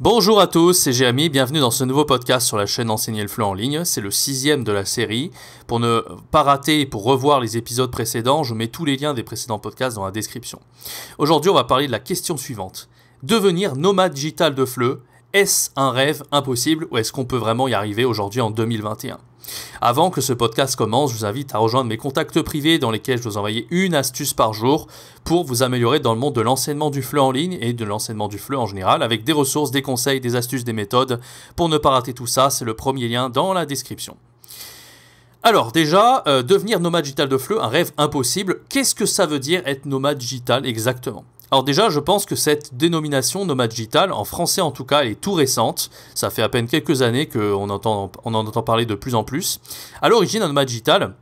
Bonjour à tous, c'est Jérémy, bienvenue dans ce nouveau podcast sur la chaîne Enseigner le FLE en ligne. C'est le 6e de la série. Pour ne pas rater et pour revoir les épisodes précédents, je mets tous les liens des précédents podcasts dans la description. Aujourd'hui, on va parler de la question suivante. Devenir nomade digital de FLE, est-ce un rêve impossible ou est-ce qu'on peut vraiment y arriver aujourd'hui en 2021 ? Avant que ce podcast commence, je vous invite à rejoindre mes contacts privés dans lesquels je vous envoie une astuce par jour pour vous améliorer dans le monde de l'enseignement du FLE en ligne et de l'enseignement du FLE en général avec des ressources, des conseils, des astuces, des méthodes. Pour ne pas rater tout ça, c'est le premier lien dans la description. Alors déjà, devenir nomade digital de FLE, un rêve impossible. Qu'est-ce que ça veut dire être nomade digital exactement ? Alors déjà, je pense que cette dénomination nomade digital, en français en tout cas, elle est tout récente. Ça fait à peine quelques années qu'on en entend parler de plus en plus. À l'origine, un nomade digital,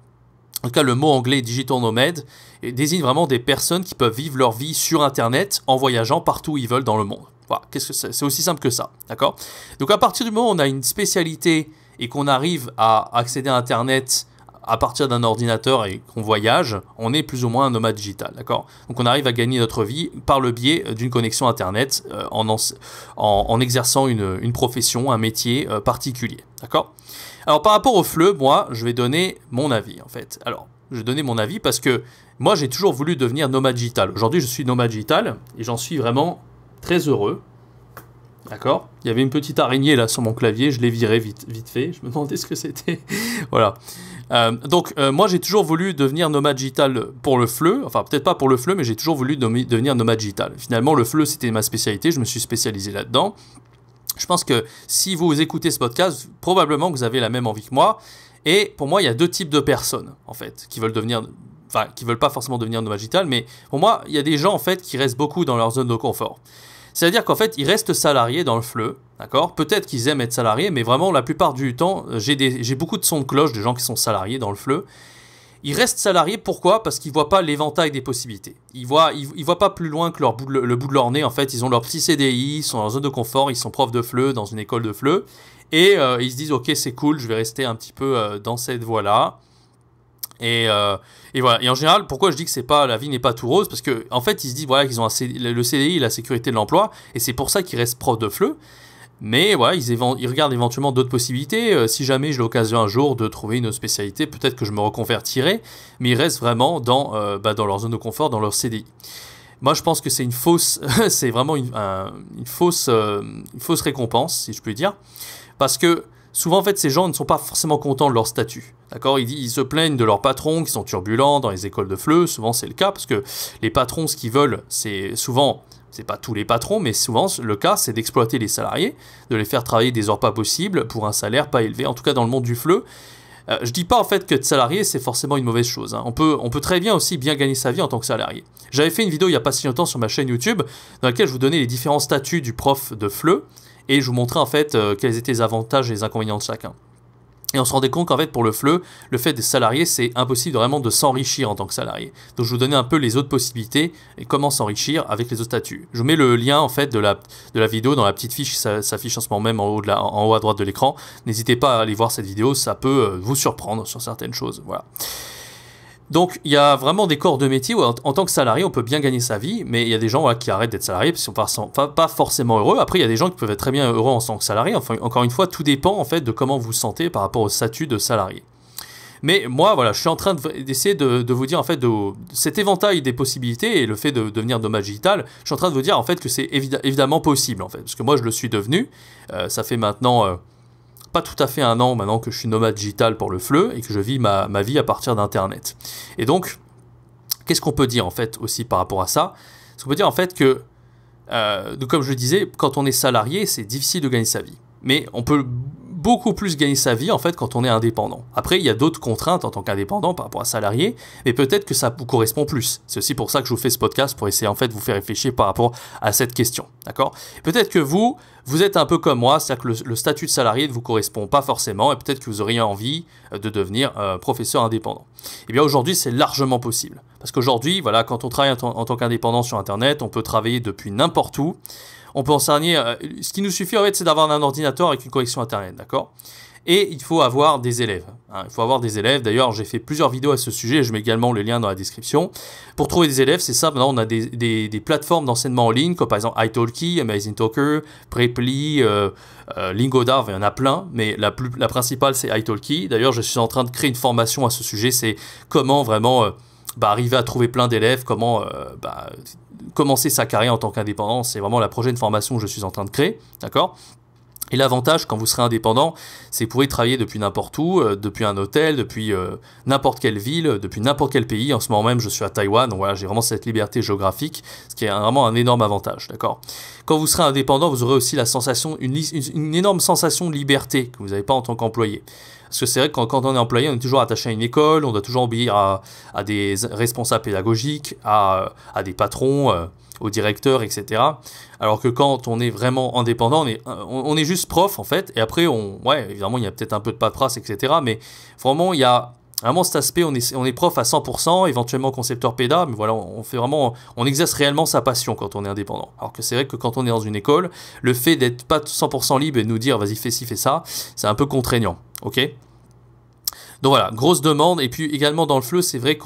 en tout cas le mot anglais digital nomade, désigne vraiment des personnes qui peuvent vivre leur vie sur Internet en voyageant partout où ils veulent dans le monde. Voilà, qu'est-ce que c'est aussi simple que ça, d'accord ? Donc à partir du moment où on a une spécialité et qu'on arrive à accéder à Internet à partir d'un ordinateur et qu'on voyage, on est plus ou moins un nomade digital, d'accord ? Donc on arrive à gagner notre vie par le biais d'une connexion Internet en exerçant une profession, un métier particulier, d'accord ? Alors par rapport au FLE, moi, je vais donner mon avis en fait. Alors, je vais donner mon avis parce que moi, j'ai toujours voulu devenir nomade digital. Aujourd'hui, je suis nomade digital et j'en suis vraiment très heureux. D'accord ? Il y avait une petite araignée là sur mon clavier, je l'ai virée vite fait. Je me demandais ce que c'était. Voilà. Moi, j'ai toujours voulu devenir nomade digital pour le FLE. Enfin, peut-être pas pour le FLE, mais j'ai toujours voulu devenir nomade digital. Finalement, le FLE, c'était ma spécialité. Je me suis spécialisé là-dedans. Je pense que si vous écoutez ce podcast, probablement que vous avez la même envie que moi. Et pour moi, il y a deux types de personnes, en fait, qui veulent pas forcément devenir nomade digital. Mais pour moi, il y a des gens, en fait, qui restent beaucoup dans leur zone de confort. C'est-à-dire qu'en fait, ils restent salariés dans le FLE, d'accord ? Peut-être qu'ils aiment être salariés, mais vraiment, la plupart du temps, j'ai beaucoup de sons de cloche de gens qui sont salariés dans le FLE. Ils restent salariés, pourquoi ? Parce qu'ils ne voient pas l'éventail des possibilités. Ils voient pas plus loin que le bout de leur nez, en fait. Ils ont leur petit CDI, ils sont dans leur zone de confort, ils sont profs de FLE dans une école de FLE. Et ils se disent, ok, c'est cool, je vais rester un petit peu dans cette voie-là. Et voilà. Et en général, pourquoi je dis que la vie n'est pas tout rose ? Parce que en fait, ils se disent voilà qu'ils ont le CDI, la sécurité de l'emploi, et c'est pour ça qu'ils restent profs de FLE. Mais voilà, ils regardent éventuellement d'autres possibilités. Si jamais j'ai l'occasion un jour de trouver une spécialité, peut-être que je me reconvertirai. Mais ils restent vraiment dans leur zone de confort, dans leur CDI. Moi, je pense que c'est c'est vraiment une fausse récompense, si je puis dire, parce que souvent, en fait, ces gens ne sont pas forcément contents de leur statut. D'accord ? Ils se plaignent de leurs patrons qui sont turbulents dans les écoles de FLE. Souvent, c'est le cas parce que les patrons, ce qu'ils veulent, c'est pas tous les patrons, mais souvent, le cas, c'est d'exploiter les salariés, de les faire travailler des heures pas possibles pour un salaire pas élevé. En tout cas, dans le monde du FLE, je dis pas en fait que être salarié, c'est forcément une mauvaise chose. Hein. On peut très bien aussi bien gagner sa vie en tant que salarié. J'avais fait une vidéo il n'y a pas si longtemps sur ma chaîne YouTube dans laquelle je vous donnais les différents statuts du prof de FLE. Et je vous montrais en fait quels étaient les avantages et les inconvénients de chacun. Et on se rendait compte qu'en fait pour le FLE, le fait d'être salarié, c'est impossible vraiment de s'enrichir en tant que salarié. Donc je vous donnais un peu les autres possibilités et comment s'enrichir avec les autres statuts. Je vous mets le lien en fait de la vidéo dans la petite fiche qui s'affiche en ce moment même en haut à droite de l'écran. N'hésitez pas à aller voir cette vidéo, ça peut vous surprendre sur certaines choses. Voilà. Donc, il y a vraiment des corps de métier où, en tant que salarié, on peut bien gagner sa vie, mais il y a des gens qui arrêtent d'être salariés parce qu'ils sont pas forcément heureux. Après, il y a des gens qui peuvent être très bien heureux en tant que salarié. Enfin, encore une fois, tout dépend en fait de comment vous vous sentez par rapport au statut de salarié. Mais moi, voilà, je suis en train d'essayer de vous dire en fait de cet éventail des possibilités et le fait de devenir nomade digital. Je suis en train de vous dire en fait que c'est évidemment possible en fait, parce que moi, je le suis devenu. Ça fait maintenant pas tout à fait un an maintenant que je suis nomade digital pour le FLE et que je vis ma vie à partir d'Internet. Et donc, qu'est-ce qu'on peut dire en fait aussi par rapport à ça ? On peut dire en fait que, comme je le disais, quand on est salarié, c'est difficile de gagner sa vie. Mais on peut beaucoup plus gagner sa vie en fait quand on est indépendant. Après, il y a d'autres contraintes en tant qu'indépendant par rapport à salarié, mais peut-être que ça vous correspond plus. C'est aussi pour ça que je vous fais ce podcast, pour essayer en fait de vous faire réfléchir par rapport à cette question. D'accord ? Peut-être que vous êtes un peu comme moi, c'est-à-dire que le statut de salarié ne vous correspond pas forcément, et peut-être que vous auriez envie de devenir professeur indépendant. Eh bien aujourd'hui, c'est largement possible. Parce qu'aujourd'hui, voilà, quand on travaille en tant qu'indépendant sur Internet, on peut travailler depuis n'importe où. On peut enseigner. Ce qui nous suffit en fait, c'est d'avoir un ordinateur avec une connexion Internet, d'accord ? et il faut avoir des élèves. Il faut avoir des élèves. D'ailleurs, j'ai fait plusieurs vidéos à ce sujet. Je mets également le lien dans la description. Pour trouver des élèves, c'est simple. Maintenant, on a des plateformes d'enseignement en ligne, comme par exemple italki, Amazing Talker, Preply, Lingoda. Il y en a plein, mais la principale, c'est italki. D'ailleurs, je suis en train de créer une formation à ce sujet. C'est comment vraiment arriver à trouver plein d'élèves, comment commencer sa carrière en tant qu'indépendant. C'est vraiment la prochaine formation que je suis en train de créer. D'accord ? Et l'avantage, quand vous serez indépendant, c'est que vous pourrez travailler depuis n'importe où, depuis un hôtel, depuis n'importe quelle ville, depuis n'importe quel pays. En ce moment même, je suis à Taïwan, donc voilà, j'ai vraiment cette liberté géographique, ce qui est vraiment un énorme avantage, d'accord ? Quand vous serez indépendant, vous aurez aussi la sensation, une énorme sensation de liberté que vous n'avez pas en tant qu'employé. Parce que c'est vrai que quand on est employé, on est toujours attaché à une école, on doit toujours obéir à des responsables pédagogiques, à des patrons, au directeur, etc. Alors que quand on est vraiment indépendant, on est juste prof en fait, et après, évidemment, il y a peut-être un peu de paperasse, etc. Mais vraiment, il y a vraiment cet aspect, on est prof à 100%, éventuellement concepteur péda, mais voilà, on exerce réellement sa passion quand on est indépendant. Alors que c'est vrai que quand on est dans une école, le fait d'être pas 100% libre et de nous dire vas-y fais ci, fais ça, c'est un peu contraignant, ok ? Donc voilà, grosse demande, et puis également dans le FLE, c'est vrai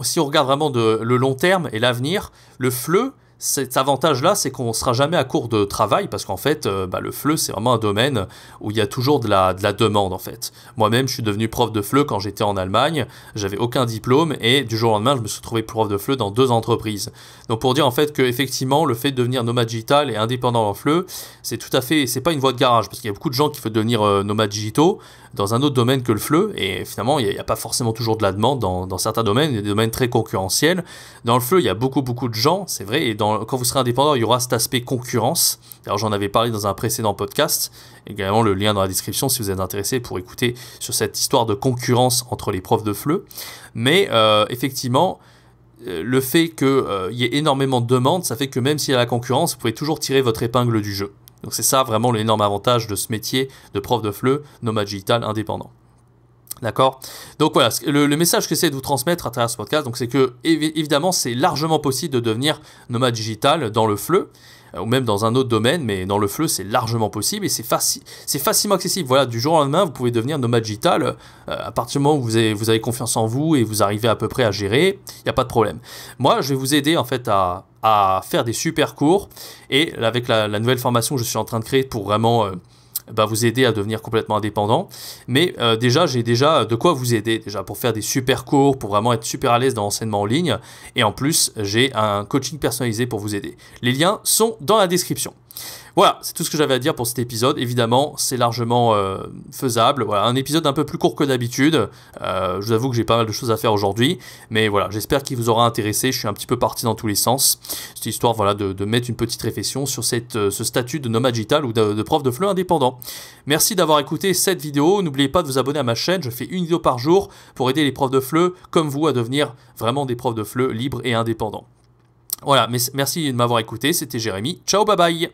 si on regarde vraiment le long terme et l'avenir, le FLE, cet avantage-là, c'est qu'on ne sera jamais à court de travail, parce qu'en fait, le FLE, c'est vraiment un domaine où il y a toujours de la demande, en fait. Moi-même, je suis devenu prof de FLE quand j'étais en Allemagne, j'avais aucun diplôme, et du jour au lendemain, je me suis trouvé prof de FLE dans 2 entreprises. Donc pour dire en fait qu'effectivement, le fait de devenir nomade digital et indépendant en FLE, c'est pas une voie de garage, parce qu'il y a beaucoup de gens qui veulent devenir nomades digitaux dans un autre domaine que le FLE, et finalement, il n'y a pas forcément toujours de la demande dans certains domaines, il y a des domaines très concurrentiels. Dans le FLE, il y a beaucoup de gens, c'est vrai, et quand vous serez indépendant, il y aura cet aspect concurrence. Alors j'en avais parlé dans un précédent podcast, également le lien dans la description si vous êtes intéressé pour écouter sur cette histoire de concurrence entre les profs de FLE. Mais effectivement, le fait qu'il y ait énormément de demandes, ça fait que même s'il y a la concurrence, vous pouvez toujours tirer votre épingle du jeu. Donc c'est ça vraiment l'énorme avantage de ce métier de prof de FLE, nomade digital indépendant. D'accord ? Donc voilà, le message que j'essaie de vous transmettre à travers ce podcast, donc c'est que évidemment c'est largement possible de devenir nomade digital dans le FLE, ou même dans un autre domaine, mais dans le FLE c'est largement possible et c'est facilement accessible. Voilà, du jour au lendemain vous pouvez devenir nomade digital à partir du moment où vous avez confiance en vous et vous arrivez à peu près à gérer, il n'y a pas de problème. Moi je vais vous aider en fait à faire des super cours, et avec la nouvelle formation que je suis en train de créer pour vraiment vous aider à devenir complètement indépendant. Mais j'ai déjà de quoi vous aider déjà pour faire des super cours, pour vraiment être super à l'aise dans l'enseignement en ligne. Et en plus, j'ai un coaching personnalisé pour vous aider. Les liens sont dans la description. Voilà, c'est tout ce que j'avais à dire pour cet épisode. Évidemment, c'est largement faisable. Voilà, un épisode un peu plus court que d'habitude. Je vous avoue que j'ai pas mal de choses à faire aujourd'hui. Mais voilà, j'espère qu'il vous aura intéressé. Je suis un petit peu parti dans tous les sens. C'est histoire de mettre une petite réflexion sur ce statut de nomade digital ou de prof de FLE indépendant. Merci d'avoir écouté cette vidéo. N'oubliez pas de vous abonner à ma chaîne. Je fais une vidéo par jour pour aider les profs de FLE comme vous à devenir vraiment des profs de FLE libres et indépendants. Voilà, merci de m'avoir écouté. C'était Jérémy. Ciao, bye bye.